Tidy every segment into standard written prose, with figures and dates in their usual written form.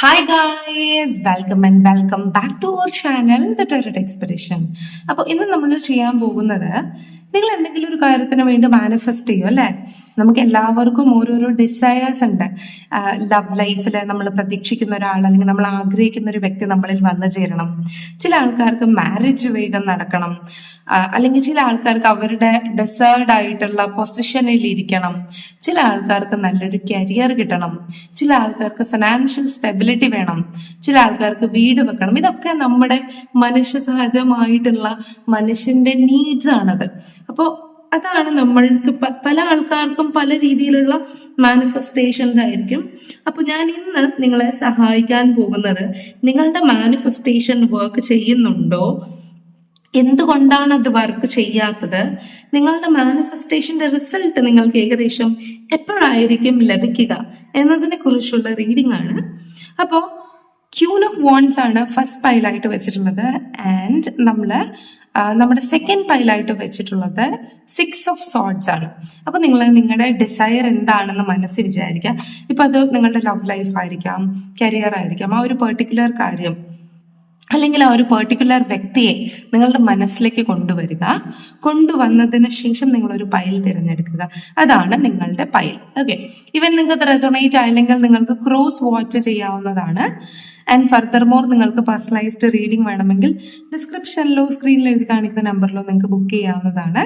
Hi guys, welcome back to our channel the Terror Expedition. അപ്പോൾ ഇന്ന് നമ്മൾ ചെയ്യാൻ പോകുന്നത്, നിങ്ങൾ എന്തെങ്കിലും ഒരു കാര്യത്തിന് വേണ്ടി മാനിഫെസ്റ്റ് ചെയ്യും അല്ലേ? നമുക്ക് എല്ലാവർക്കും ഓരോരോ ഡിസയേഴ്സ് ഉണ്ട്. ലവ് ലൈഫിൽ നമ്മൾ പ്രതീക്ഷിക്കുന്ന ഒരാൾ അല്ലെങ്കിൽ നമ്മൾ ആഗ്രഹിക്കുന്ന ഒരു വ്യക്തി നമ്മളിൽ വന്നു ചേരണം. ചില ആൾക്കാർക്ക് മാരേജ് വേഗം നടക്കണം, അല്ലെങ്കിൽ ചില ആൾക്കാർക്ക് അവരുടെ ഡിസേർഡ് ആയിട്ടുള്ള പൊസിഷനിൽ ഇരിക്കണം. ചില ആൾക്കാർക്ക് നല്ലൊരു കരിയർ കിട്ടണം. ചില ആൾക്കാർക്ക് ഫിനാൻഷ്യൽ സ്റ്റെബിലിറ്റി വേണം. ചില ആൾക്കാർക്ക് വീട് വെക്കണം. ഇതൊക്കെ നമ്മുടെ മനുഷ്യ സഹജമായിട്ടുള്ള മനുഷ്യന്റെ നീഡ്സ് ആണത്. അപ്പോൾ അതാണ് നമ്മൾക്ക് പല ആൾക്കാർക്കും പല രീതിയിലുള്ള മാനിഫെസ്റ്റേഷൻസ് ആയിരിക്കും. അപ്പോൾ ഞാൻ ഇന്ന് നിങ്ങളെ സഹായിക്കാൻ പോകുന്നത്, നിങ്ങളുടെ മാനിഫെസ്റ്റേഷൻ വർക്ക് ചെയ്യുന്നുണ്ടോ, എന്തുകൊണ്ടാണ് അത് വർക്ക് ചെയ്യാത്തത്, നിങ്ങളുടെ മാനിഫെസ്റ്റേഷന്റെ റിസൾട്ട് നിങ്ങൾക്ക് ഏകദേശം എപ്പോഴായിരിക്കും ലഭിക്കുക എന്നതിനെ കുറിച്ചുള്ള റീഡിംഗ് ആണ്. അപ്പോൾ ക്യൂൻ ഓഫ് വോൺസ് ആണ് ഫസ്റ്റ് പൈലായിട്ട് വെച്ചിട്ടുള്ളത്, ആൻഡ് നമ്മുടെ സെക്കൻഡ് പൈലായിട്ട് വെച്ചിട്ടുള്ളത് 6 ഓഫ് സോർഡ്സ് ആണ്. അപ്പൊ നിങ്ങൾ നിങ്ങളുടെ ഡിസയർ എന്താണെന്ന് മനസ്സിൽ വിചാരിക്കുക. ഇപ്പൊ അത് നിങ്ങളുടെ ലവ് ലൈഫ് ആയിരിക്കാം, കരിയർ ആയിരിക്കാം, ആ ഒരു പെർട്ടിക്കുലർ കാര്യം അല്ലെങ്കിൽ ആ ഒരു പെർട്ടിക്കുലർ വ്യക്തിയെ നിങ്ങളുടെ മനസ്സിലേക്ക് കൊണ്ടുവന്നതിന് ശേഷം നിങ്ങളൊരു പൈൽ തിരഞ്ഞെടുക്കുക. അതാണ് നിങ്ങളുടെ പൈൽ. ഓക്കെ, ഇവൻ നിങ്ങൾക്ക് റെസൊണേറ്റ് ആയില്ലെങ്കിൽ നിങ്ങൾക്ക് ക്രോസ് വാച്ച് ചെയ്യാവുന്നതാണ്. ആൻഡ് ഫർദർ മോർ നിങ്ങൾക്ക് പേഴ്സണലൈസ്ഡ് റീഡിംഗ് വേണമെങ്കിൽ ഡിസ്ക്രിപ്ഷനിലോ സ്ക്രീനിൽ എഴുതി കാണിക്കുന്ന നമ്പറിലോ നിങ്ങൾക്ക് ബുക്ക് ചെയ്യാവുന്നതാണ്.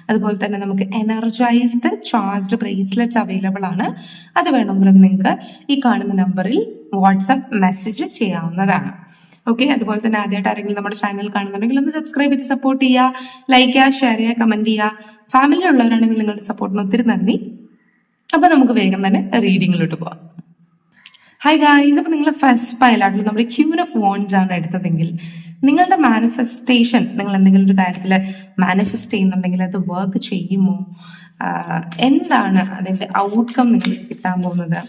അതുപോലെ തന്നെ നമുക്ക് എനർജൈസ്ഡ് ചാർജ്ഡ് ബ്രേസ്ലെറ്റ്സ് അവൈലബിൾ ആണ്. അത് വേണമെങ്കിലും നിങ്ങൾക്ക് ഈ കാണുന്ന നമ്പറിൽ വാട്സപ്പ് മെസ്സേജ് ചെയ്യാവുന്നതാണ്. ഓക്കെ, അതുപോലെ തന്നെ ആദ്യമായിട്ട് ആരെങ്കിലും നമ്മുടെ ചാനൽ കാണുന്നുണ്ടെങ്കിൽ ഒന്ന് സബ്സ്ക്രൈബ് ചെയ്ത് സപ്പോർട്ട് ചെയ്യുക, ലൈക്ക് ചെയ്യുക, ഷെയർ ചെയ്യുക, കമന്റ് ചെയ്യുക. ഫാമിലി ഉള്ളവരാണെങ്കിൽ നിങ്ങളുടെ സപ്പോർട്ടിന് ഒത്തിരി നന്ദി. അപ്പൊ നമുക്ക് വേഗം തന്നെ റീഡിങ്ങിലോട്ട് പോവാം. ഹായ് ഗായ്സ്, അപ്പൊ നിങ്ങൾ ഫസ്റ്റ് പൈലായിട്ടുള്ള നമ്മുടെ ക്യൂൻ ഓഫ് വോൺസ് ആണ് എടുത്തതെങ്കിൽ, നിങ്ങളുടെ മാനിഫെസ്റ്റേഷൻ, നിങ്ങൾ എന്തെങ്കിലും ഒരു കാര്യത്തിൽ മാനിഫെസ്റ്റ് ചെയ്യുന്നുണ്ടെങ്കിൽ അത് വർക്ക് ചെയ്യുമോ, എന്താണ് അതിന്റെ ഔട്ട്കം നിങ്ങൾക്ക് കിട്ടാൻ പോകുന്നത്,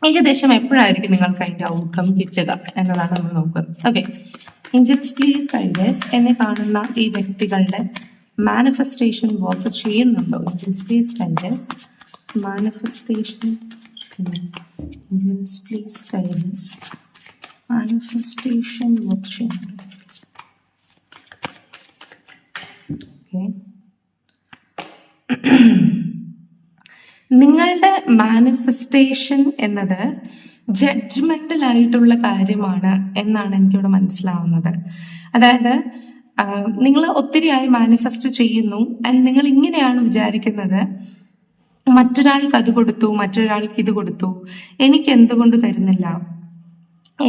ഏകദേശം എപ്പോഴായിരിക്കും നിങ്ങൾക്ക് അതിന്റെ ഔട്ട്കം കിട്ടുക എന്നതാണ് നമ്മൾ നോക്കുന്നത്. ഓക്കെ, ഏഞ്ചൽസ് പ്ലീസ് ഗൈഡേഴ്സ്, എന്നെ കാണുന്ന ഈ വ്യക്തികളുടെ മാനിഫെസ്റ്റേഷൻ വർക്ക് ചെയ്യുന്നുണ്ടോ? Angels please guiders, manifestation, angels please guiders, manifestation work ചെയ്യുന്നുണ്ടോ? ഓക്കെ, നിങ്ങളുടെ മാനിഫെസ്റ്റേഷൻ എന്നത് ജഡ്ജ്മെന്റൽ ആയിട്ടുള്ള കാര്യമാണ് എന്നാണ് എനിക്കിവിടെ മനസ്സിലാവുന്നത്. അതായത് നിങ്ങൾ ഒത്തിരിയായി മാനിഫെസ്റ്റ് ചെയ്യുന്നു, ആൻഡ് നിങ്ങൾ ഇങ്ങനെയാണ് വിചാരിക്കുന്നത്, മറ്റൊരാൾക്ക് അത് കൊടുത്തു, മറ്റൊരാൾക്ക് ഇത് കൊടുത്തു, എനിക്ക് എന്തുകൊണ്ട് തരുന്നില്ല,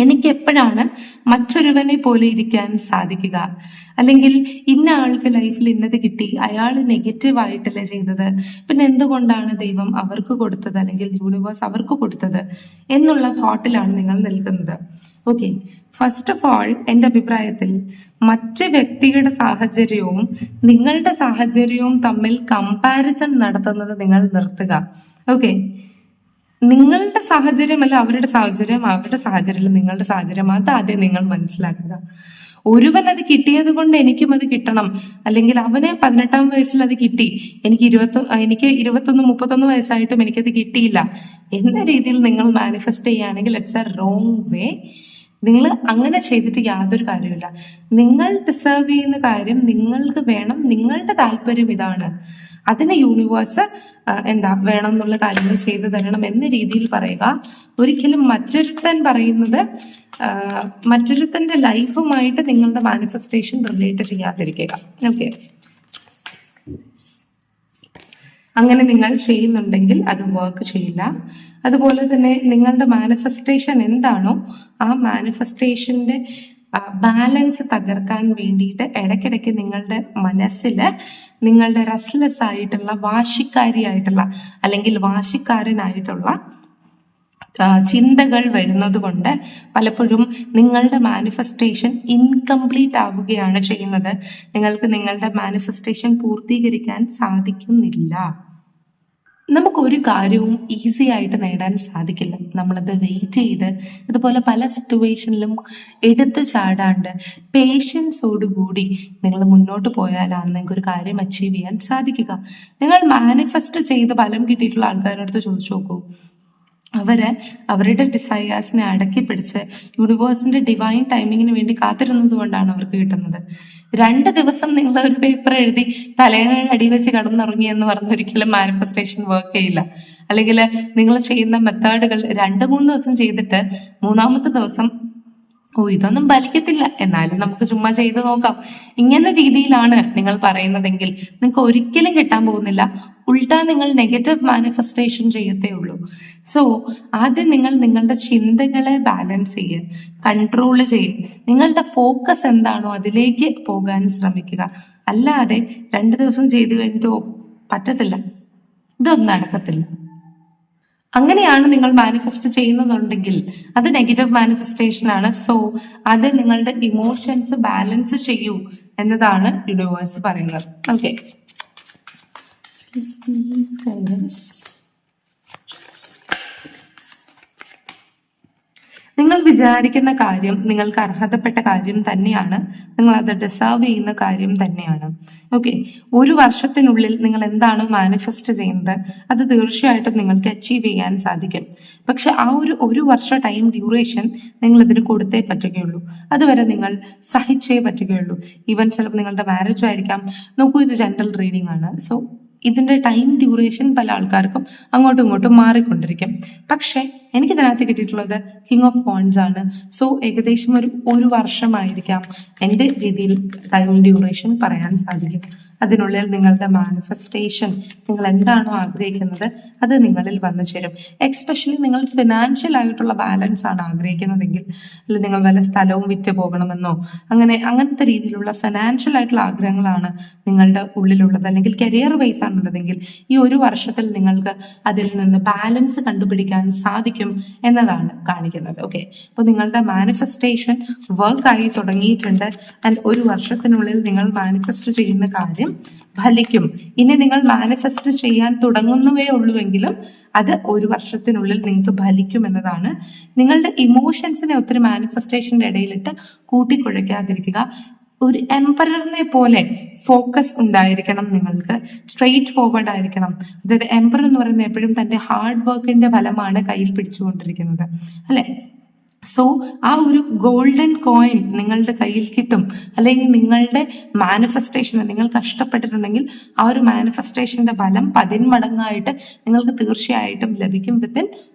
എനിക്ക് എപ്പോഴാണ് മറ്റൊരുവനെ പോലെ ഇരിക്കാൻ സാധിക്കുക, അല്ലെങ്കിൽ ഇന്ന ആൾക്ക് ലൈഫിൽ ഇന്നത് കിട്ടി, അയാൾ നെഗറ്റീവ് ആയിട്ടല്ലേ ചെയ്തത്, പിന്നെ എന്തുകൊണ്ടാണ് ദൈവം അവർക്ക് കൊടുത്തത് അല്ലെങ്കിൽ യൂണിവേഴ്സ് അവർക്ക് കൊടുത്തത് എന്നുള്ള തോട്ടിലാണ് നിങ്ങൾ നിൽക്കുന്നത്. ഓക്കെ, ഫസ്റ്റ് ഓഫ് ഓൾ എൻ്റെ അഭിപ്രായത്തിൽ മറ്റ് വ്യക്തിയുടെ സാഹചര്യവും നിങ്ങളുടെ സാഹചര്യവും തമ്മിൽ കമ്പാരിസൺ നടത്തുന്നത് നിങ്ങൾ നിർത്തുക. ഓക്കെ, നിങ്ങളുടെ സാഹചര്യമല്ല അവരുടെ സാഹചര്യം, അവരുടെ സാഹചര്യം നിങ്ങളുടെ സാഹചര്യം, അത് ആദ്യം നിങ്ങൾ മനസ്സിലാക്കുക. ഒരുവൻ അത് കിട്ടിയത് കൊണ്ട് എനിക്കും അത് കിട്ടണം, അല്ലെങ്കിൽ അവന് 18-ാം വയസ്സിൽ അത് കിട്ടി, എനിക്ക് 21-31 വയസ്സായിട്ടും എനിക്കത് കിട്ടിയില്ല എന്ന രീതിയിൽ നിങ്ങൾ മാനിഫെസ്റ്റ് ചെയ്യുകയാണെങ്കിൽ ഇറ്റ്സ് എ റോങ് വേ. നിങ്ങൾ അങ്ങനെ ചെയ്തിട്ട് യാതൊരു കാര്യമില്ല. നിങ്ങൾ ഡിസേർവ് ചെയ്യുന്ന കാര്യം നിങ്ങൾക്ക് വേണം, നിങ്ങളുടെ താല്പര്യം ഇതാണ്, അതിന് യൂണിവേഴ്സ് വേണം എന്നുള്ള കാര്യങ്ങൾ ചെയ്തു തരണം എന്ന രീതിയിൽ പറയുക. ഒരിക്കലും മറ്റൊരുത്തന്റെ ലൈഫുമായിട്ട് നിങ്ങളുടെ മാനിഫെസ്റ്റേഷൻ റിലേറ്റ് ചെയ്യാതിരിക്കുക. ഓക്കെ, അങ്ങനെ നിങ്ങൾ ചെയ്യുന്നുണ്ടെങ്കിൽ അത് വർക്ക് ചെയ്യില്ല. അതുപോലെ തന്നെ നിങ്ങളുടെ മാനിഫെസ്റ്റേഷൻ എന്താണോ ആ മാനിഫെസ്റ്റേഷന്റെ ബാലൻസ് തകർക്കാൻ വേണ്ടിയിട്ട് ഇടയ്ക്കിടയ്ക്ക് നിങ്ങളുടെ മനസ്സിൽ നിങ്ങളുടെ റെസ്റ്റ്ലെസ് ആയിട്ടുള്ള, വാശിക്കാരിയായിട്ടുള്ള അല്ലെങ്കിൽ വാശിക്കാരനായിട്ടുള്ള ചിന്തകൾ വരുന്നത് കൊണ്ട് പലപ്പോഴും നിങ്ങളുടെ മാനിഫെസ്റ്റേഷൻ ഇൻകംപ്ലീറ്റ് ആവുകയാണ് ചെയ്യുന്നത്. നിങ്ങൾക്ക് നിങ്ങളുടെ മാനിഫെസ്റ്റേഷൻ പൂർത്തീകരിക്കാൻ സാധിക്കുന്നില്ല. നമുക്കൊരു കാര്യവും ഈസി ആയിട്ട് നേടാൻ സാധിക്കില്ല. നമ്മളത് വെയിറ്റ് ചെയ്ത് ഇതുപോലെ പല സിറ്റുവേഷനിലും എടുത്തു ചാടാണ്ട് പേഷ്യൻസോടുകൂടി നിങ്ങൾ മുന്നോട്ട് പോയാലാണ് നിങ്ങൾക്ക് ഒരു കാര്യം അച്ചീവ് ചെയ്യാൻ സാധിക്കുക. നിങ്ങൾ മാനിഫെസ്റ്റ് ചെയ്ത് ഫലം കിട്ടിയിട്ടുള്ള ആൾക്കാരുടെ അടുത്ത് ചോദിച്ചു നോക്കൂ, അവരുടെ ഡിസയേഴ്സിനെ അടക്കി പിടിച്ച് യൂണിവേഴ്സിന്റെ ഡിവൈൻ ടൈമിങ്ങിന് വേണ്ടി കാത്തിരുന്നത് കൊണ്ടാണ് അവർക്ക് കിട്ടുന്നത്. 2 ദിവസം നിങ്ങൾ ഒരു പേപ്പർ എഴുതി തലേണ അടി വെച്ച് കടന്നുറങ്ങി എന്ന് പറഞ്ഞ ഒരിക്കലും മാനിഫെസ്റ്റേഷൻ വർക്ക് ചെയ്യില്ല. അല്ലെങ്കിൽ നിങ്ങൾ ചെയ്യുന്ന മെത്തേഡുകൾ 2-3 ദിവസം ചെയ്തിട്ട് 3-ാമത്തെ ദിവസം ഇതൊന്നും ഫലിക്കത്തില്ല, എന്നാലും നമുക്ക് ചുമ്മാ ചെയ്ത് നോക്കാം, ഇങ്ങനെ രീതിയിലാണ് നിങ്ങൾ പറയുന്നതെങ്കിൽ നിങ്ങൾക്ക് ഒരിക്കലും കിട്ടാൻ പോകുന്നില്ല. ഉൾട്ടാ നിങ്ങൾ നെഗറ്റീവ് മാനിഫെസ്റ്റേഷൻ ചെയ്യത്തേ ഉള്ളൂ. സോ ആദ്യം നിങ്ങൾ നിങ്ങളുടെ ചിന്തകളെ ബാലൻസ് ചെയ്യുക, കൺട്രോൾ ചെയ്യുക. നിങ്ങളുടെ ഫോക്കസ് എന്താണോ അതിലേക്ക് പോകാൻ ശ്രമിക്കുക. അല്ലാതെ 2 ദിവസം ചെയ്തു കഴിഞ്ഞിട്ട് പറ്റത്തില്ല, ഇതൊന്നും നടക്കത്തില്ല. അങ്ങനെയാണ് നിങ്ങൾ മാനിഫെസ്റ്റ് ചെയ്യുന്നുണ്ടെങ്കിൽ അത് നെഗറ്റീവ് മാനിഫെസ്റ്റേഷൻ ആണ്. സോ അത് നിങ്ങളുടെ ഇമോഷൻസ് ബാലൻസ് ചെയ്യൂ എന്നതാണ് യൂണിവേഴ്സ് പറയുന്നത്. ഓക്കെ, നിങ്ങൾ വിചാരിക്കുന്ന കാര്യം നിങ്ങൾക്ക് അർഹതപ്പെട്ട കാര്യം തന്നെയാണ്, നിങ്ങൾ അത് ഡിസേർവ് ചെയ്യുന്ന കാര്യം തന്നെയാണ്. ഓക്കെ, 1 വർഷത്തിനുള്ളിൽ നിങ്ങൾ എന്താണോ മാനിഫെസ്റ്റ് ചെയ്യുന്നത് അത് തീർച്ചയായിട്ടും നിങ്ങൾക്ക് അച്ചീവ് ചെയ്യാൻ സാധിക്കും. പക്ഷെ ആ ഒരു വർഷ ടൈം ഡ്യൂറേഷൻ നിങ്ങൾ ഇതിന് കൊടുത്തേ പറ്റുകയുള്ളൂ. അതുവരെ നിങ്ങൾ സഹിച്ചേ പറ്റുകയുള്ളൂ. ഈവൻ ചിലപ്പോൾ നിങ്ങളുടെ മാരേജ് ആയിരിക്കാം. നോക്കൂ, ഇത് ജനറൽ റീഡിംഗ് ആണ്. സോ ഇതിന്റെ ടൈം ഡ്യൂറേഷൻ പല ആൾക്കാർക്കും അങ്ങോട്ടും ഇങ്ങോട്ടും മാറിക്കൊണ്ടിരിക്കും. പക്ഷെ എനിക്ക് ഇതിനകത്ത് കിട്ടിയിട്ടുള്ളത് കിങ് ഓഫ് വോൺസ് ആണ്. സോ ഏകദേശം ഒരു വർഷമായിരിക്കാം എൻ്റെ രീതിയിൽ ടൈം ഡ്യൂറേഷൻ പറയാൻ സാധിക്കും. അതിനുള്ളിൽ നിങ്ങളുടെ മാനിഫെസ്റ്റേഷൻ, നിങ്ങൾ എന്താണോ ആഗ്രഹിക്കുന്നത് അത് നിങ്ങളിൽ വന്നു ചേരും. എക്സ്പെഷ്യലി നിങ്ങൾ ഫിനാൻഷ്യൽ ആയിട്ടുള്ള ബാലൻസ് ആണ് ആഗ്രഹിക്കുന്നതെങ്കിൽ, അല്ലെങ്കിൽ നിങ്ങൾ വല്ല സ്ഥലവും വിറ്റ് പോകണമെന്നോ അങ്ങനത്തെ രീതിയിലുള്ള ഫിനാൻഷ്യൽ ആയിട്ടുള്ള ആഗ്രഹങ്ങളാണ് നിങ്ങളുടെ ഉള്ളിലുള്ളത്, അല്ലെങ്കിൽ കരിയർ വൈസ് ആണുള്ളതെങ്കിൽ ഈ 1 വർഷത്തിൽ നിങ്ങൾക്ക് അതിൽ നിന്ന് ബാലൻസ് കണ്ടുപിടിക്കാൻ സാധിക്കും എന്നതാണ് കാണിക്കുന്നത്. ഓക്കെ, അപ്പോൾ നിങ്ങളുടെ മാനിഫെസ്റ്റേഷൻ വർക്ക് ആയി തുടങ്ങിയിട്ടുണ്ട്. ആൻഡ് 1 വർഷത്തിനുള്ളിൽ നിങ്ങൾ മാനിഫെസ്റ്റ് ചെയ്യുന്ന കാര്യം ഫലിക്കും. ഇനി നിങ്ങൾ മാനിഫെസ്റ്റ് ചെയ്യാൻ തുടങ്ങുന്നവേ ഉള്ളുവെങ്കിലും അത് 1 വർഷത്തിനുള്ളിൽ നിങ്ങൾക്ക് ഫലിക്കും എന്നതാണ്. നിങ്ങളുടെ ഇമോഷൻസിനെ ഒത്തിരി മാനിഫെസ്റ്റേഷന്റെ ഇടയിലിട്ട് കൂട്ടിക്കുഴയ്ക്കാതിരിക്കുക. ഒരു എംപററിനെ പോലെ ഫോക്കസ് ഉണ്ടായിരിക്കണം, നിങ്ങൾക്ക് സ്ട്രെയിറ്റ് ഫോർവേഡ് ആയിരിക്കണം. അതായത് എംപറർ എന്ന് പറയുന്നത് എപ്പോഴും തന്റെ ഹാർഡ് വർക്കിന്റെ ഫലമാണ് കയ്യിൽ പിടിച്ചുകൊണ്ടിരിക്കുന്നത്, അല്ലെ? സോ ആ ഒരു ഗോൾഡൻ കോയിൻ നിങ്ങളുടെ കയ്യിൽ കിട്ടും. അല്ലെങ്കിൽ നിങ്ങളുടെ മാനിഫെസ്റ്റേഷൻ നിങ്ങൾ കഷ്ടപ്പെട്ടിട്ടുണ്ടെങ്കിൽ ആ ഒരു മാനിഫെസ്റ്റേഷന്റെ ഫലം 10 മടങ്ങായിട്ട് നിങ്ങൾക്ക് തീർച്ചയായിട്ടും ലഭിക്കും within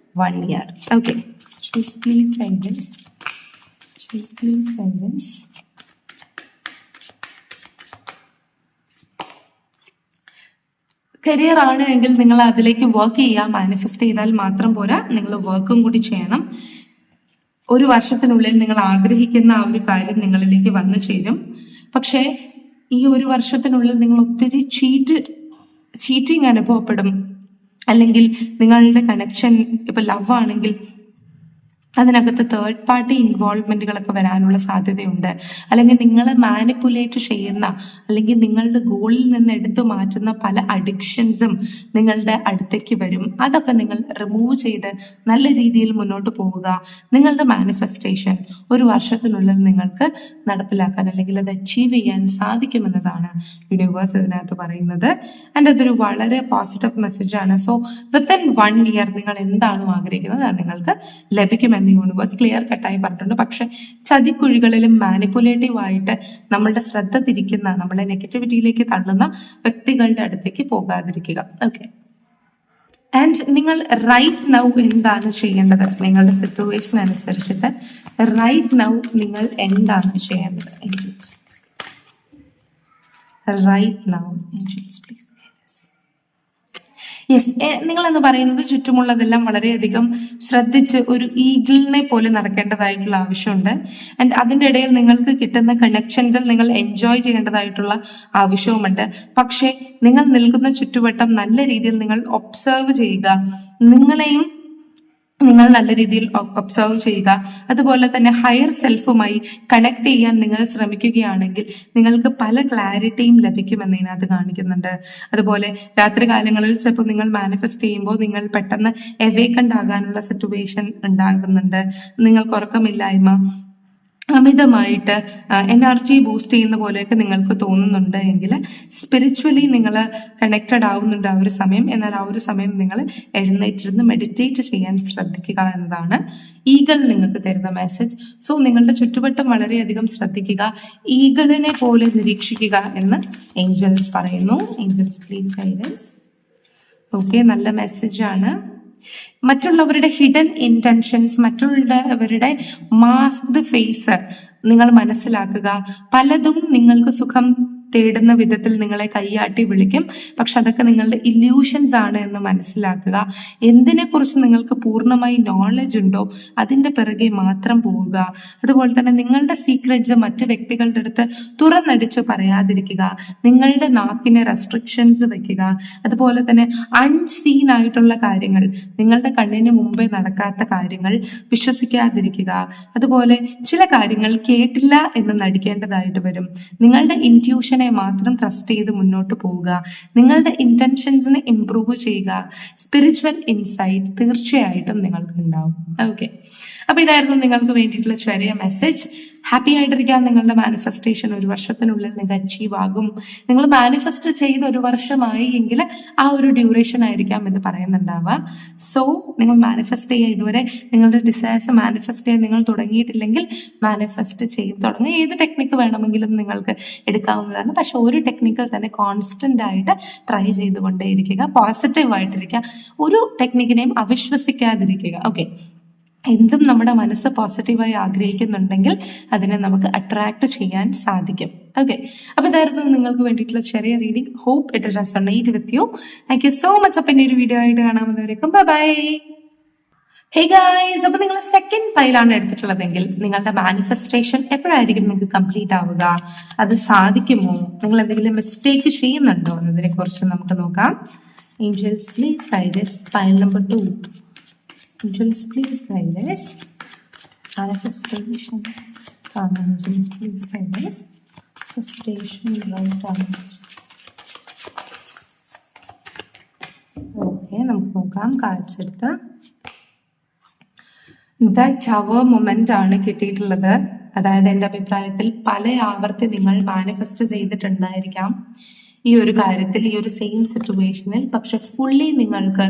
1 year. Okay, please guidance. Career ആണ് എങ്കിൽ നിങ്ങൾ അതിലേക്ക് വർക്ക് ചെയ്യുക. മാനിഫെസ്റ്റ് ചെയ്താൽ മാത്രം പോരാ, നിങ്ങൾ വർക്കും കൂടി ചെയ്യണം. 1 വർഷത്തിനുള്ളിൽ നിങ്ങൾ ആഗ്രഹിക്കുന്ന ആ ഒരു കാര്യം നിങ്ങളിലേക്ക് വന്നു ചേരും. പക്ഷേ ഈ 1 വർഷത്തിനുള്ളിൽ നിങ്ങൾ ഒത്തിരി ചീറ്റിംഗ് അനുഭവപ്പെടും. അല്ലെങ്കിൽ നിങ്ങളുടെ കണക്ഷൻ ഇപ്പൊ ലവ് ആണെങ്കിൽ അതിനകത്ത് തേർഡ് പാർട്ടി ഇൻവോൾവ്മെന്റുകളൊക്കെ വരാനുള്ള സാധ്യതയുണ്ട്. അല്ലെങ്കിൽ നിങ്ങളെ മാനിപ്പുലേറ്റ് ചെയ്യുന്ന, അല്ലെങ്കിൽ നിങ്ങളുടെ ഗോളിൽ നിന്ന് എടുത്തു മാറ്റുന്ന പല അഡിക്ഷൻസും നിങ്ങളുടെ അടുത്തേക്ക് വരും. അതൊക്കെ നിങ്ങൾ റിമൂവ് ചെയ്ത് നല്ല രീതിയിൽ മുന്നോട്ട് പോവുക. നിങ്ങളുടെ മാനിഫെസ്റ്റേഷൻ 1 വർഷത്തിനുള്ളിൽ നിങ്ങൾക്ക് നടപ്പിലാക്കാൻ, അല്ലെങ്കിൽ അത് അച്ചീവ് ചെയ്യാൻ സാധിക്കുമെന്നതാണ് യൂണിവേഴ്സ് ഇതിനകത്ത് പറയുന്നത്. ആൻഡ് അതൊരു വളരെ പോസിറ്റീവ് മെസ്സേജാണ്. സോ വിത്തിൻ 1 ഇയർ നിങ്ങൾ എന്താണോ ആഗ്രഹിക്കുന്നത് അത് നിങ്ങൾക്ക് ലഭിക്കുമെന്ന് യൂണിവേഴ്സ് ക്ലിയർ കട്ടായി പറഞ്ഞിട്ടുണ്ട്. പക്ഷെ ചതിക്കുഴികളിലും മാനിപ്പുലേറ്റീവ് ആയിട്ട് നമ്മളുടെ ശ്രദ്ധ തിരിക്കുന്ന, നമ്മളെ നെഗറ്റിവിറ്റിയിലേക്ക് തള്ളുന്ന വ്യക്തികളുടെ അടുത്തേക്ക് പോകാതിരിക്കുക. ഓക്കെ, ആൻഡ് നിങ്ങൾ റൈറ്റ് നൗ എന്താണ് ചെയ്യേണ്ടത്? നിങ്ങളുടെ സിറ്റുവേഷൻ അനുസരിച്ചിട്ട് റൈറ്റ് നൗ നിങ്ങൾ എന്താണ് ചെയ്യേണ്ടത്? Right now please. യെസ്, നിങ്ങളെന്ന് പറയുന്നത് ചുറ്റുമുള്ളതെല്ലാം വളരെയധികം ശ്രദ്ധിച്ച് ഒരു ഈഗിളിനെ പോലെ നടക്കേണ്ടതായിട്ടുള്ള ആവശ്യമുണ്ട്. ആൻഡ് അതിൻ്റെ ഇടയിൽ നിങ്ങൾക്ക് കിട്ടുന്ന കണക്ഷൻസിൽ നിങ്ങൾ എൻജോയ് ചെയ്യേണ്ടതായിട്ടുള്ള ആവശ്യവുമുണ്ട്. പക്ഷേ നിങ്ങൾ നിൽക്കുന്ന ചുറ്റുവട്ടം നല്ല രീതിയിൽ നിങ്ങൾ ഒബ്സർവ് ചെയ്യുക. നിങ്ങളെയും നിങ്ങൾ നല്ല രീതിയിൽ ഒബ്സർവ് ചെയ്യുക. അതുപോലെ തന്നെ ഹയർ സെൽഫുമായി കണക്ട് ചെയ്യാൻ നിങ്ങൾ ശ്രമിക്കുകയാണെങ്കിൽ നിങ്ങൾക്ക് പല ക്ലാരിറ്റിയും ലഭിക്കുമെന്ന് ഇതിനകത്ത് കാണിക്കുന്നുണ്ട്. അതുപോലെ രാത്രി കാലങ്ങളിൽ ചിലപ്പോൾ നിങ്ങൾ മാനിഫെസ്റ്റ് ചെയ്യുമ്പോൾ നിങ്ങൾ പെട്ടെന്ന് എവേക്കൻഡ് ആകാനുള്ള സിറ്റുവേഷൻ ഉണ്ടാകുന്നുണ്ട്. നിങ്ങൾക്ക് ഉറക്കമില്ലായ്മ, അമിതമായിട്ട് എനർജി ബൂസ്റ്റ് ചെയ്യുന്ന പോലെയൊക്കെ നിങ്ങൾക്ക് തോന്നുന്നുണ്ട് എങ്കിൽ സ്പിരിച്വലി നിങ്ങൾ കണക്റ്റഡ് ആവുന്നുണ്ട് ആ ഒരു സമയം. എന്നാൽ ആ ഒരു സമയം നിങ്ങൾ എഴുന്നേറ്റിരുന്ന് മെഡിറ്റേറ്റ് ചെയ്യാൻ ശ്രദ്ധിക്കുക എന്നതാണ് ഈഗിൾ നിങ്ങൾക്ക് തരുന്ന മെസ്സേജ്. സോ നിങ്ങളുടെ ചുറ്റുവട്ടം വളരെയധികം ശ്രദ്ധിക്കുക, ഈഗിളിനെ പോലെ നിരീക്ഷിക്കുക എന്ന് ഏഞ്ചൽസ് പറയുന്നു. Angels please guidance. ഓക്കെ, നല്ല മെസ്സേജാണ്. മറ്റുള്ളവരുടെ ഹിഡൻ ഇന്റൻഷൻസ്, മറ്റുള്ളവരുടെ മാസ്ക്ഡ് ഫേസ് നിങ്ങൾ മനസ്സിലാക്കുക. പലതും നിങ്ങൾക്ക് സുഖം തേടുന്ന വിധത്തിൽ നിങ്ങളെ കൈയാട്ടി വിളിക്കും, പക്ഷെ അതൊക്കെ നിങ്ങളുടെ ഇല്യൂഷൻസ് ആണ് എന്ന് മനസ്സിലാക്കുക. എന്തിനെ കുറിച്ച് നിങ്ങൾക്ക് പൂർണ്ണമായി നോളജ് ഉണ്ടോ അതിന്റെ പിറകെ മാത്രം പോവുക. അതുപോലെ തന്നെ നിങ്ങളുടെ സീക്രറ്റ്സ് മറ്റു വ്യക്തികളുടെ അടുത്ത് തുറന്നടിച്ച് പറയാതിരിക്കുക. നിങ്ങളുടെ നാക്കിനെ റെസ്ട്രിക്ഷൻസ് വെക്കുക. അതുപോലെ തന്നെ അൺസീൻ ആയിട്ടുള്ള കാര്യങ്ങൾ, നിങ്ങളുടെ കണ്ണിന് മുമ്പേ നടക്കാത്ത കാര്യങ്ങൾ വിശ്വസിക്കാതിരിക്കുക. അതുപോലെ ചില കാര്യങ്ങൾ കേട്ടില്ല എന്ന് നടിക്കേണ്ടതായിട്ട് വരും. നിങ്ങളുടെ ഇൻറ്റ്യൂഷനെ മാത്രം ട്രസ്റ്റ് ചെയ്ത് മുന്നോട്ട് പോവുക. നിങ്ങളുടെ ഇന്റൻഷൻസിനെ ഇംപ്രൂവ് ചെയ്യുക. സ്പിരിച്വൽ ഇൻസൈറ്റ് തീർച്ചയായിട്ടും നിങ്ങൾക്ക് ഉണ്ടാവും. ഓക്കെ, അപ്പൊ ഇതായിരുന്നു നിങ്ങൾക്ക് വേണ്ടിയിട്ടുള്ള ചെറിയ മെസ്സേജ്. ഹാപ്പി ആയിട്ടിരിക്കുക. നിങ്ങളുടെ മാനിഫെസ്റ്റേഷൻ ഒരു വർഷത്തിനുള്ളിൽ നിങ്ങൾക്ക് അച്ചീവ് ആകും. നിങ്ങൾ മാനിഫെസ്റ്റ് ചെയ്ത് ഒരു വർഷമായി എങ്കിൽ ആ ഒരു ഡ്യൂറേഷൻ ആയിരിക്കാം എന്ന് പറയുന്നുണ്ടാവുക. സോ നിങ്ങൾ മാനിഫെസ്റ്റ് ചെയ്യുക. ഇതുവരെ നിങ്ങളുടെ ഡിസയേഴ്സ് മാനിഫെസ്റ്റ് ചെയ്യാൻ നിങ്ങൾ തുടങ്ങിയിട്ടില്ലെങ്കിൽ മാനിഫെസ്റ്റ് ചെയ്ത് തുടങ്ങുക. ഏത് ടെക്നിക്ക് വേണമെങ്കിലും നിങ്ങൾക്ക് എടുക്കാവുന്നതാണ്. പക്ഷെ ഒരു ടെക്നിക്കിൽ തന്നെ കോൺസ്റ്റന്റ് ആയിട്ട് ട്രൈ ചെയ്തുകൊണ്ടേയിരിക്കുക. പോസിറ്റീവ് ആയിട്ടിരിക്കുക. ഒരു ടെക്നിക്കിനെയും അവിശ്വസിക്കാതിരിക്കുക. ഓക്കെ, എന്തും നമ്മുടെ മനസ്സ് പോസിറ്റീവായി ആഗ്രഹിക്കുന്നുണ്ടെങ്കിൽ അതിനെ നമുക്ക് അട്രാക്ട് ചെയ്യാൻ സാധിക്കും. ഓക്കെ, അപ്പൊ ഇതായിരുന്നു നിങ്ങൾക്ക് വേണ്ടിയിട്ടുള്ള ചെറിയ reading. Hope it resonate with you. Thank you so much. അപ്പൊ ഇനി ഒരു വീഡിയോ ആയിട്ട് കാണാവുന്നവരേക്കും ബൈ ബൈ. ഹേ ഗായ്സ്, അപ്പൊ നിങ്ങൾ സെക്കൻഡ് ഫയലാണ് എടുത്തിട്ടുള്ളതെങ്കിൽ നിങ്ങളുടെ മാനിഫെസ്റ്റേഷൻ എപ്പോഴായിരിക്കും നിങ്ങൾക്ക് കംപ്ലീറ്റ് ആവുക? അത് സാധിക്കുമോ? നിങ്ങൾ എന്തെങ്കിലും മിസ്റ്റേക്ക് ചെയ്യുന്നുണ്ടോ എന്നതിനെ കുറിച്ച് നമുക്ക് നോക്കാം. Angels please guide us. File number 2. Angels please guide us. Manifestation. Angels please guide us. Manifestation right angels. Okay, നമുക്ക് നോക്കാം. കാർഡ്സ് എടുത്ത് ദ ടവർ മൊമെന്റ് ആണ് കിട്ടിയിട്ടുള്ളത്. അതായത് എൻ്റെ അഭിപ്രായത്തിൽ പല ആവർത്തി നിങ്ങൾ മാനിഫെസ്റ്റ് ചെയ്തിട്ടുണ്ടായിരിക്കാം ഈ ഒരു കാര്യത്തിൽ, ഈ ഒരു സെയിം സിറ്റുവേഷനിൽ. പക്ഷെ ഫുള്ളി നിങ്ങൾക്ക്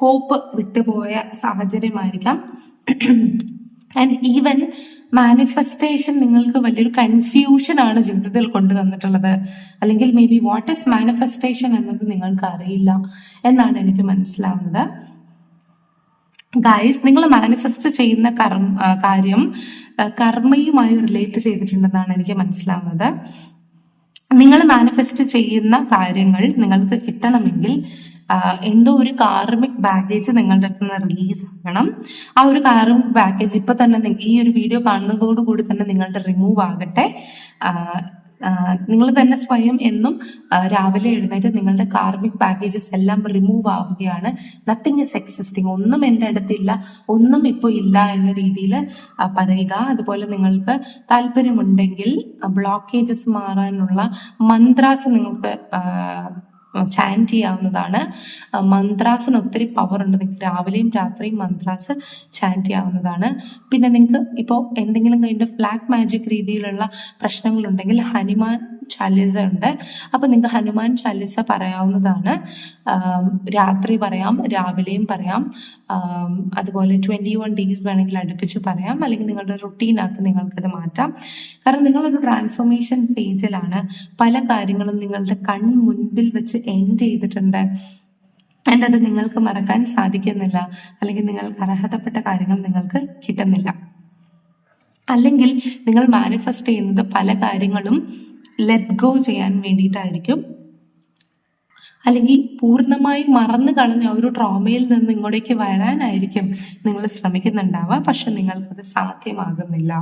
ഹോപ്പ് വിട്ടുപോയ സാഹചര്യമായിരിക്കാം. ആൻഡ് ഈവൻ മാനിഫെസ്റ്റേഷൻ നിങ്ങൾക്ക് വലിയൊരു കൺഫ്യൂഷൻ ആണ് ജീവിതത്തിൽ കൊണ്ടുവന്നിട്ടുള്ളത്. അല്ലെങ്കിൽ may be what is manifestation എന്നത് നിങ്ങൾക്ക് അറിയില്ല എന്നാണ് എനിക്ക് മനസ്സിലാവുന്നത്. ഗൈസ്, നിങ്ങൾ മാനിഫെസ്റ്റ് ചെയ്യുന്ന കാര്യം കർമ്മയുമായി റിലേറ്റ് ചെയ്തിട്ടുണ്ടെന്നാണ് എനിക്ക് മനസ്സിലാവുന്നത്. നിങ്ങൾ മാനിഫെസ്റ്റ് ചെയ്യുന്ന കാര്യങ്ങൾ നിങ്ങൾക്ക് കിട്ടണമെങ്കിൽ എന്തോ ഒരു കാർമിക് ബാഗേജ് നിങ്ങളുടെ അടുത്ത് നിന്ന് റിലീസ് ആകണം. ആ ഒരു കാർമിക് ബാഗേജ് ഇപ്പൊ തന്നെ ഈ ഒരു വീഡിയോ കാണുന്നതോടുകൂടി തന്നെ നിങ്ങളുടെ റിമൂവ് ആകട്ടെ. നിങ്ങൾ തന്നെ സ്വയം എന്നും രാവിലെ എഴുന്നേറ്റ് നിങ്ങളുടെ കാർമിക് ബാഗേജസ് എല്ലാം റിമൂവ് ആവുകയാണ്. Nothing is existing. ഒന്നും എൻ്റെ അടുത്തില്ല, ഒന്നും ഇപ്പോൾ ഇല്ല എന്ന രീതിയിൽ പറയുക. അതുപോലെ നിങ്ങൾക്ക് താല്പര്യമുണ്ടെങ്കിൽ ബ്ലോക്കേജസ് മാറാനുള്ള മന്ത്രാസ് നിങ്ങൾക്ക് ചാൻറ്റ് ചെയ്യാവുന്നതാണ്. മന്ത്രാസിന് ഒത്തിരി പവർ ഉണ്ട്. നിങ്ങൾക്ക് രാവിലെയും രാത്രിയും മന്ത്രാസ് ചാൻറ്റ് ചെയ്യാവുന്നതാണ്. പിന്നെ നിങ്ങൾക്ക് ഇപ്പോൾ എന്തെങ്കിലും കൈൻഡ് ഓഫ് ബ്ലാക്ക് മാജിക് രീതിയിലുള്ള പ്രശ്നങ്ങളുണ്ടെങ്കിൽ ഹനുമാൻ ചാലിസ ഉണ്ട്. അപ്പോൾ നിങ്ങൾക്ക് ഹനുമാൻ ചാലിസ പറയാവുന്നതാണ്. രാത്രി പറയാം, രാവിലെയും പറയാം. അതുപോലെ 21 days വേണമെങ്കിൽ അടുപ്പിച്ച് പറയാം. അല്ലെങ്കിൽ നിങ്ങളുടെ റുട്ടീനാക്കി നിങ്ങൾക്കത് മാറ്റാം. കാരണം നിങ്ങളൊരു ട്രാൻസ്ഫോർമേഷൻ ഫേസിലാണ്. പല കാര്യങ്ങളും നിങ്ങളുടെ മുൻപിൽ വെച്ച് എൻഡ് ചെയ്തിട്ടുണ്ട്. ആൻഡ് അത് നിങ്ങൾക്ക് മറക്കാൻ സാധിക്കുന്നില്ല. അല്ലെങ്കിൽ നിങ്ങൾക്ക് അർഹതപ്പെട്ട കാര്യങ്ങൾ നിങ്ങൾക്ക് കിട്ടുന്നില്ല. അല്ലെങ്കിൽ നിങ്ങൾ മാനിഫെസ്റ്റ് ചെയ്യുന്നത് പല കാര്യങ്ങളും ലെറ്റ് ഗോ ചെയ്യാൻ വേണ്ടിയിട്ടായിരിക്കും. അല്ലെങ്കിൽ പൂർണ്ണമായും മറന്നു കളഞ്ഞ ഒരു ട്രോമയിൽ നിന്ന് ഇങ്ങോട്ടേക്ക് വരാനായിരിക്കും നിങ്ങൾ ശ്രമിക്കുന്നുണ്ടാവുക. പക്ഷെ നിങ്ങൾക്കത് സാധ്യമാകുന്നില്ല.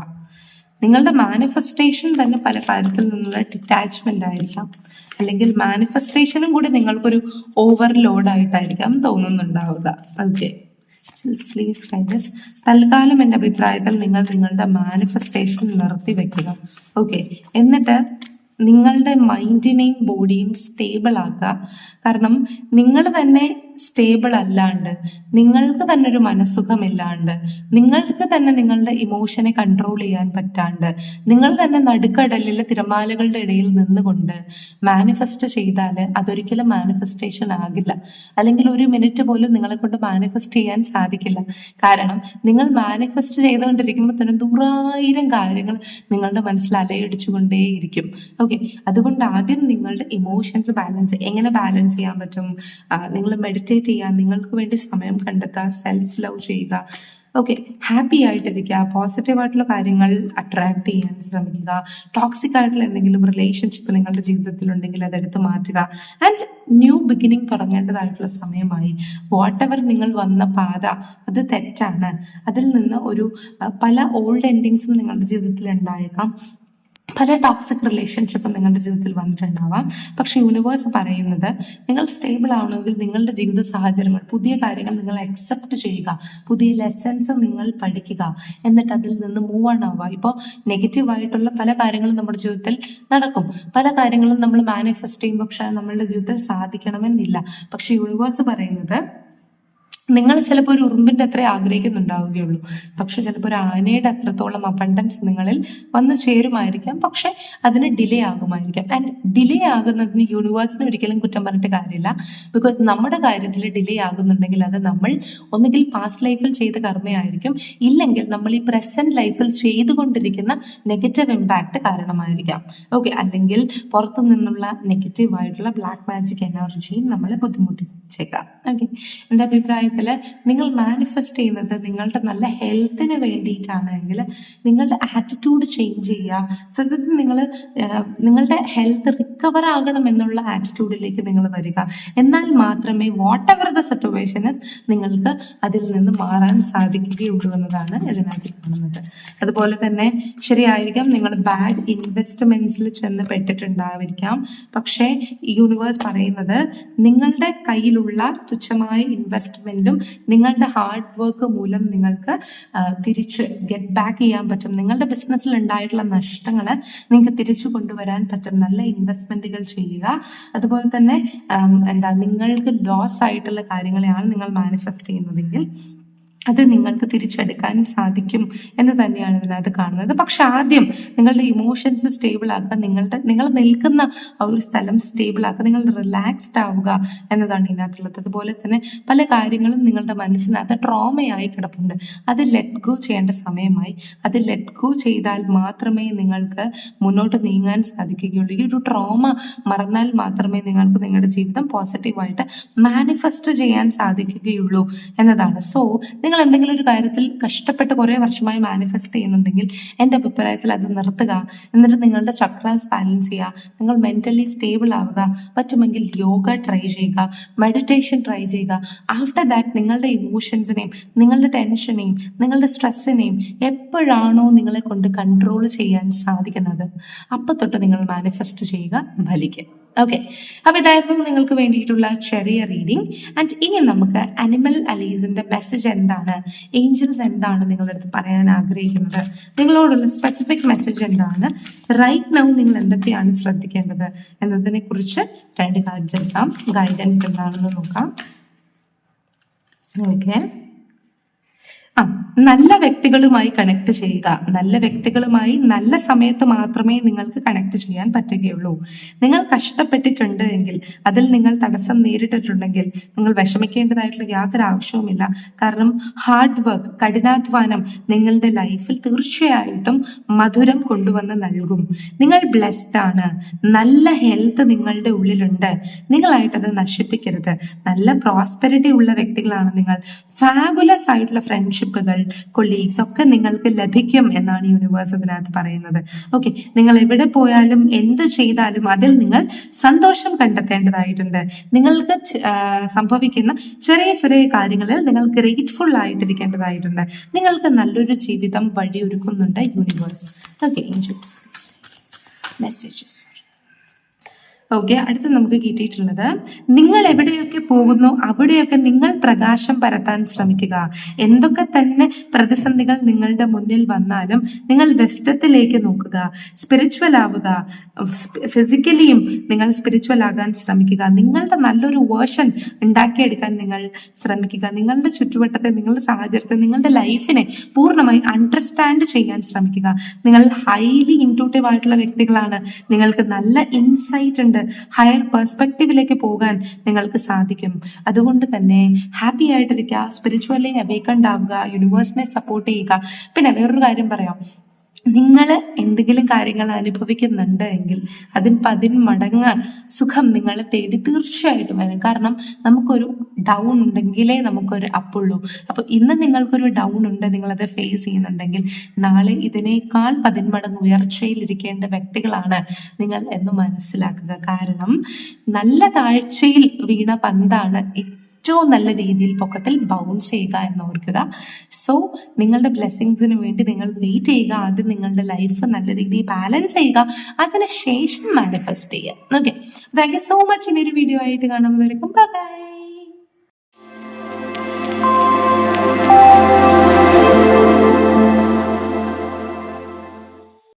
നിങ്ങളുടെ മാനിഫെസ്റ്റേഷൻ തന്നെ പല കാര്യത്തിൽ നിന്നുള്ള ഡിറ്റാച്ച്മെന്റ് ആയിരിക്കാം. അല്ലെങ്കിൽ മാനിഫെസ്റ്റേഷനും കൂടി നിങ്ങൾക്കൊരു ഓവർലോഡായിട്ടായിരിക്കാം തോന്നുന്നുണ്ടാവുക. Okay, please guidance. തൽക്കാലം എൻ്റെ അഭിപ്രായത്തിൽ നിങ്ങൾ നിങ്ങളുടെ മാനിഫെസ്റ്റേഷൻ നിർത്തി വെക്കുക. ഓക്കെ, എന്നിട്ട് നിങ്ങളുടെ മൈൻഡിനെയും ബോഡിയും സ്റ്റേബിൾ ആക്കുക. കാരണം നിങ്ങൾ തന്നെ സ്റ്റേബിൾ അല്ലാണ്ട്, നിങ്ങൾക്ക് തന്നെ ഒരു മനസ്സുഖമില്ലാണ്ട്, നിങ്ങൾക്ക് തന്നെ നിങ്ങളുടെ ഇമോഷനെ കൺട്രോൾ ചെയ്യാൻ പറ്റാണ്ട്, നിങ്ങൾ തന്നെ നടുക്കടലിലെ തിരമാലകളുടെ ഇടയിൽ നിന്നുകൊണ്ട് മാനിഫെസ്റ്റ് ചെയ്താൽ അതൊരിക്കലും മാനിഫെസ്റ്റേഷൻ ആകില്ല. അല്ലെങ്കിൽ ഒരു മിനിറ്റ് പോലും നിങ്ങളെ കൊണ്ട് മാനിഫെസ്റ്റ് ചെയ്യാൻ സാധിക്കില്ല. കാരണം നിങ്ങൾ മാനിഫെസ്റ്റ് ചെയ്തുകൊണ്ടിരിക്കുമ്പോൾ തന്നെ 100,000 കാര്യങ്ങൾ നിങ്ങളുടെ മനസ്സിൽ അലയടിച്ചുകൊണ്ടേയിരിക്കും. ഓക്കെ, അതുകൊണ്ട് ആദ്യം നിങ്ങളുടെ ഇമോഷൻസ് എങ്ങനെ ബാലൻസ് ചെയ്യാൻ പറ്റും? നിങ്ങൾ മെഡിറ്റേറ്റ് ചെയ്യുക, നിങ്ങൾക്ക് വേണ്ടി സമയം കണ്ടെത്തുക, സെൽഫ് ലവ് ചെയ്യുക. ഓക്കെ, ഹാപ്പി ആയിട്ടിരിക്കുക, പോസിറ്റീവായിട്ടുള്ള കാര്യങ്ങൾ അട്രാക്ട് ചെയ്യാൻ ശ്രമിക്കുക. ടോക്സിക് ആയിട്ടുള്ള എന്തെങ്കിലും റിലേഷൻഷിപ്പ് നിങ്ങളുടെ ജീവിതത്തിൽ ഉണ്ടെങ്കിൽ അതെടുത്ത് മാറ്റുക. ആൻഡ് ന്യൂ ബിഗിനിങ് തുടങ്ങേണ്ടതായിട്ടുള്ള സമയമായി. വാട്ട് എവർ നിങ്ങൾ വന്ന പാത അത് തെറ്റാണ്. അതിൽ നിന്ന് പല ഓൾഡ് എൻഡിങ്സും നിങ്ങളുടെ ജീവിതത്തിൽ ഉണ്ടായേക്കാം. പല ടോക്സിക് റിലേഷൻഷിപ്പും നിങ്ങളുടെ ജീവിതത്തിൽ വന്നിട്ടുണ്ടാവാം. പക്ഷെ യൂണിവേഴ്സ് പറയുന്നത് നിങ്ങൾ സ്റ്റേബിൾ ആവണമെങ്കിൽ നിങ്ങളുടെ ജീവിത സാഹചര്യങ്ങൾ, പുതിയ കാര്യങ്ങൾ നിങ്ങൾ അക്സെപ്റ്റ് ചെയ്യുക, പുതിയ ലെസൺസ് നിങ്ങൾ പഠിക്കുക, എന്നിട്ട് അതിൽ നിന്ന് മൂവ് ഓൺ ആവുക. ഇപ്പോൾ നെഗറ്റീവായിട്ടുള്ള പല കാര്യങ്ങളും നമ്മുടെ ജീവിതത്തിൽ നടക്കും. പല കാര്യങ്ങളും നമ്മൾ മാനിഫെസ്റ്റ് ചെയ്യും, പക്ഷെ നമ്മളുടെ ജീവിതത്തിൽ സാധിക്കണമെന്നില്ല. പക്ഷെ യൂണിവേഴ്സ് പറയുന്നത് നിങ്ങൾ ചിലപ്പോൾ ഒരു ഉറുമ്പിന്റെ അത്ര ആഗ്രഹിക്കുന്നുണ്ടാവുകയുള്ളൂ, പക്ഷെ ചിലപ്പോൾ ഒരു ആനയുടെ അത്രത്തോളം അബണ്ടൻസ് നിങ്ങളിൽ വന്നു ചേരുമായിരിക്കാം. പക്ഷെ അതിന് ഡിലേ ആകുമായിരിക്കാം. ആൻഡ് ഡിലേ ആകുന്നതിന് യൂണിവേഴ്സിന് ഒരിക്കലും കുറ്റം പറഞ്ഞിട്ട് കാര്യമില്ല. ബിക്കോസ് നമ്മുടെ കാര്യത്തിൽ ഡിലേ ആകുന്നുണ്ടെങ്കിൽ അത് നമ്മൾ ഒന്നുകിൽ പാസ്റ്റ് ലൈഫിൽ ചെയ്ത കർമ്മയായിരിക്കും, ഇല്ലെങ്കിൽ നമ്മൾ ഈ പ്രസന്റ് ലൈഫിൽ ചെയ്തുകൊണ്ടിരിക്കുന്ന നെഗറ്റീവ് ഇമ്പാക്ട് കാരണമായിരിക്കാം. ഓക്കെ, അല്ലെങ്കിൽ പുറത്തു നിന്നുള്ള നെഗറ്റീവ് ആയിട്ടുള്ള ബ്ലാക്ക് മാജിക് എനർജിയും നമ്മളെ ബുദ്ധിമുട്ടിച്ചേക്കാം. ഓക്കെ, എൻ്റെ അഭിപ്രായത്തിൽ നിങ്ങൾ മാനിഫെസ്റ്റ് ചെയ്യുന്നത് നിങ്ങളുടെ നല്ല ഹെൽത്തിന് വേണ്ടിയിട്ടാണെങ്കിൽ നിങ്ങളുടെ ആറ്റിറ്റ്യൂഡ് ചേഞ്ച് ചെയ്യുക. സത്യത്തിൽ നിങ്ങളുടെ ഹെൽത്ത് റിക്കവർ ആകണം എന്നുള്ള ആറ്റിറ്റ്യൂഡിലേക്ക് നിങ്ങൾ വരിക. എന്നാൽ മാത്രമേ what ever the situation is നിങ്ങൾക്ക് അതിൽ നിന്ന് മാറാൻ സാധിക്കുകയുള്ളൂ എന്നതാണ് ഇതിനകത്ത് കാണുന്നത്. അതുപോലെ തന്നെ ശരിയായിരിക്കാം, നിങ്ങൾ ബാഡ് ഇൻവെസ്റ്റ്മെന്റ്സിൽ ചെന്ന് പെട്ടിട്ടുണ്ടായിരിക്കാം. പക്ഷേ യൂണിവേഴ്സ് പറയുന്നത് നിങ്ങളുടെ കയ്യിലുള്ള തുച്ഛമായ ഇൻവെസ്റ്റ്മെന്റും നിങ്ങളുടെ ഹാർഡ് വർക്ക് മൂലം നിങ്ങൾക്ക് തിരിച്ച് ഗെറ്റ് ബാക്ക് ചെയ്യാൻ പറ്റും. നിങ്ങളുടെ ബിസിനസ്സിൽ ഉണ്ടായിട്ടുള്ള നഷ്ടങ്ങൾ നിങ്ങൾക്ക് തിരിച്ചു കൊണ്ടുവരാൻ പറ്റും. നല്ല ഇൻവെസ്റ്റ്മെന്റുകൾ ചെയ്യുക. അതുപോലെ തന്നെ നിങ്ങൾക്ക് ലോസ് ആയിട്ടുള്ള കാര്യങ്ങളെയാണ് നിങ്ങൾ മാനിഫെസ്റ്റ് ചെയ്യുന്നതെങ്കിൽ അത് നിങ്ങൾക്ക് തിരിച്ചെടുക്കാൻ സാധിക്കും എന്ന് തന്നെയാണ് ഇതിനകത്ത് കാണുന്നത്. പക്ഷെ ആദ്യം നിങ്ങളുടെ ഇമോഷൻസ് സ്റ്റേബിൾ ആക്കുക, നിങ്ങൾ നിൽക്കുന്ന ആ ഒരു സ്ഥലം സ്റ്റേബിൾ ആക്കുക, നിങ്ങൾ റിലാക്സ്ഡ് ആവുക എന്നതാണ് ഇതിനകത്തുള്ളത്. അതുപോലെ തന്നെ പല കാര്യങ്ങളും നിങ്ങളുടെ മനസ്സിനകത്ത് ട്രോമയായി കിടപ്പുണ്ട്, അത് ലെറ്റ് ഗോ ചെയ്യേണ്ട സമയമായി. അത് ലെറ്റ് ഗോ ചെയ്താൽ മാത്രമേ നിങ്ങൾക്ക് മുന്നോട്ട് നീങ്ങാൻ സാധിക്കുകയുള്ളൂ. ഈ ഒരു ട്രോമ മറന്നാൽ മാത്രമേ നിങ്ങൾക്ക് നിങ്ങളുടെ ജീവിതം പോസിറ്റീവായിട്ട് മാനിഫെസ്റ്റ് ചെയ്യാൻ സാധിക്കുകയുള്ളൂ എന്നതാണ്. സോ നിങ്ങൾ എന്തെങ്കിലും ഒരു കാര്യത്തിൽ കഷ്ടപ്പെട്ട് കുറേ വർഷമായി മാനിഫെസ്റ്റ് ചെയ്യുന്നുണ്ടെങ്കിൽ എൻ്റെ അഭിപ്രായത്തിൽ അത് നിർത്തുക. എന്നിട്ട് നിങ്ങളുടെ ചക്രാസ് ബാലൻസ് ചെയ്യുക, നിങ്ങൾ മെന്റലി സ്റ്റേബിൾ ആവുക. പറ്റുമെങ്കിൽ യോഗ ട്രൈ ചെയ്യുക, മെഡിറ്റേഷൻ ട്രൈ ചെയ്യുക. ആഫ്റ്റർ ദാറ്റ് നിങ്ങളുടെ ഇമോഷൻസിനെയും നിങ്ങളുടെ ടെൻഷനെയും നിങ്ങളുടെ സ്ട്രെസ്സിനെയും എപ്പോഴാണോ നിങ്ങളെ കൊണ്ട് കൺട്രോൾ ചെയ്യാൻ സാധിക്കുന്നത് അപ്പം തൊട്ട് നിങ്ങൾ മാനിഫെസ്റ്റ് ചെയ്യുക, ഫലിക്കുക. ഓക്കെ, അപ്പോൾ ഇതായിരുന്നു നിങ്ങൾക്ക് വേണ്ടിയിട്ടുള്ള ചെറിയ റീഡിങ്. ആൻഡ് ഇനി നമുക്ക് അനിമൽ അലീസിന്റെ മെസ്സേജ് എന്താണ്, ഏഞ്ചൽസ് എന്താണ് നിങ്ങളുടെ അടുത്ത് പറയാൻ ആഗ്രഹിക്കുന്നത്, നിങ്ങളോടുള്ള സ്പെസിഫിക് മെസ്സേജ് എന്താണ്, റൈറ്റ് നൗ നിങ്ങൾ എന്തൊക്കെയാണ് ശ്രദ്ധിക്കേണ്ടത് എന്നതിനെ കുറിച്ച് 2 കാർഡ്സ് എടുക്കാം. ഗൈഡൻസ് എന്താണെന്ന് നോക്കാം. ഓക്കെ, നല്ല വ്യക്തികളുമായി കണക്ട് ചെയ്യുക. നല്ല വ്യക്തികളുമായി നല്ല സമയത്ത് മാത്രമേ നിങ്ങൾക്ക് കണക്ട് ചെയ്യാൻ പറ്റുകയുള്ളൂ. നിങ്ങൾ കഷ്ടപ്പെട്ടിട്ടുണ്ട് എങ്കിൽ, അതിൽ നിങ്ങൾ തടസ്സം നേരിട്ടിട്ടുണ്ടെങ്കിൽ നിങ്ങൾ വിഷമിക്കേണ്ടതായിട്ടുള്ള യാതൊരു ആവശ്യവുമില്ല. കാരണം ഹാർഡ് വർക്ക്, കഠിനാധ്വാനം നിങ്ങളുടെ ലൈഫിൽ തീർച്ചയായിട്ടും മധുരം കൊണ്ടുവന്ന് നൽകും. നിങ്ങൾ ബ്ലെസ്ഡ് ആണ്, നല്ല ഹെൽത്ത് നിങ്ങളുടെ ഉള്ളിലുണ്ട്. നിങ്ങളായിട്ടത് നശിപ്പിക്കരുത്. നല്ല പ്രോസ്പെരിറ്റി ഉള്ള വ്യക്തികളാണ് നിങ്ങൾ. ഫാബുലസ് ആയിട്ടുള്ള ഫ്രണ്ട്ഷിപ്പുകൾ, കൊളീഗ്സ് ഒക്കെ നിങ്ങൾക്ക് ലഭിക്കും എന്നാണ് യൂണിവേഴ്സ് അതിനകത്ത് പറയുന്നത്. ഓക്കെ, നിങ്ങൾ എവിടെ പോയാലും എന്ത് ചെയ്താലും അതിൽ നിങ്ങൾ സന്തോഷം കണ്ടെത്തേണ്ടതായിട്ടുണ്ട്. നിങ്ങൾക്ക് സംഭവിക്കുന്ന ചെറിയ ചെറിയ കാര്യങ്ങളിൽ നിങ്ങൾ ഗ്രേറ്റ്ഫുൾ ആയിട്ടിരിക്കേണ്ടതായിട്ടുണ്ട്. നിങ്ങൾക്ക് നല്ലൊരു ജീവിതം വഴിയൊരുക്കുന്നുണ്ട് യൂണിവേഴ്സ്. Okay, messages. ഓക്കെ, അടുത്ത് നമുക്ക് കിട്ടിയിട്ടുള്ളത്, നിങ്ങൾ എവിടെയൊക്കെ പോകുന്നു അവിടെയൊക്കെ നിങ്ങൾ പ്രകാശം പരത്താൻ ശ്രമിക്കുക. എന്തൊക്കെ തന്നെ പ്രതിസന്ധികൾ നിങ്ങളുടെ മുന്നിൽ വന്നാലും നിങ്ങൾ വെസ്റ്റത്തിലേക്ക് നോക്കുക, സ്പിരിച്വൽ ആവുക, ഫിസിക്കലിയും നിങ്ങൾ സ്പിരിച്വൽ ആകാൻ ശ്രമിക്കുക. നിങ്ങളുടെ നല്ലൊരു വേർഷൻ ഉണ്ടാക്കിയെടുക്കാൻ നിങ്ങൾ ശ്രമിക്കുക. നിങ്ങളുടെ ചുറ്റുവട്ടത്തെ, നിങ്ങളുടെ സാഹചര്യത്തെ, നിങ്ങളുടെ ലൈഫിനെ പൂർണ്ണമായി അണ്ടർസ്റ്റാൻഡ് ചെയ്യാൻ ശ്രമിക്കുക. നിങ്ങൾ ഹൈലി ഇൻട്യൂട്ടീവ് ആയിട്ടുള്ള വ്യക്തികളാണ്. നിങ്ങൾക്ക് നല്ല ഇൻസൈറ്റ് ഉണ്ട്. ഹയർ പെർസ്പെക്റ്റീവിലേക്ക് പോകാൻ നിങ്ങൾക്ക് സാധിക്കും. അതുകൊണ്ട് തന്നെ ഹാപ്പി ആയിട്ടിരിക്കുക, സ്പിരിച്വലി അവേക്കൻഡ് ആവുക, യൂണിവേഴ്സിനെ സപ്പോർട്ട് ചെയ്യുക. പിന്നെ വേറൊരു കാര്യം പറയാം, നിങ്ങൾ എന്തെങ്കിലും കാര്യങ്ങൾ അനുഭവിക്കുന്നുണ്ട് എങ്കിൽ അതിന് 10 മടങ്ങ് സുഖം നിങ്ങളെ തേടി തീർച്ചയായിട്ടും വരും. കാരണം നമുക്കൊരു ഡൗൺ ഉണ്ടെങ്കിലേ നമുക്കൊരു അപ്പുള്ളൂ. അപ്പോൾ ഇന്ന് നിങ്ങൾക്കൊരു ഡൗൺ ഉണ്ട്, നിങ്ങളത് ഫേസ് ചെയ്യുന്നുണ്ടെങ്കിൽ നാളെ ഇതിനേക്കാൾ 10 മടങ്ങ് ഉയർച്ചയിലിരിക്കേണ്ട വ്യക്തികളാണ് നിങ്ങൾ എന്ന് മനസ്സിലാക്കുക. കാരണം നല്ല താഴ്ചയിൽ വീണ പന്താണ് ഏറ്റവും നല്ല രീതിയിൽ പൊക്കത്തിൽ ബൗൺസ് ചെയ്യുക എന്ന് ഓർക്കുക. സോ നിങ്ങളുടെ ബ്ലെസ്സിങ്സിന് വേണ്ടി നിങ്ങൾ വെയിറ്റ് ചെയ്യുക. ആദ്യം നിങ്ങളുടെ ലൈഫ് നല്ല രീതിയിൽ ബാലൻസ് ചെയ്യുക, അതിനുശേഷം മാനിഫെസ്റ്റ് ചെയ്യുക. Okay, thank you so much. ഇനി ഒരു വീഡിയോ ആയിട്ട് കാണുമ്പോഴേക്കും ബൈ ബൈ.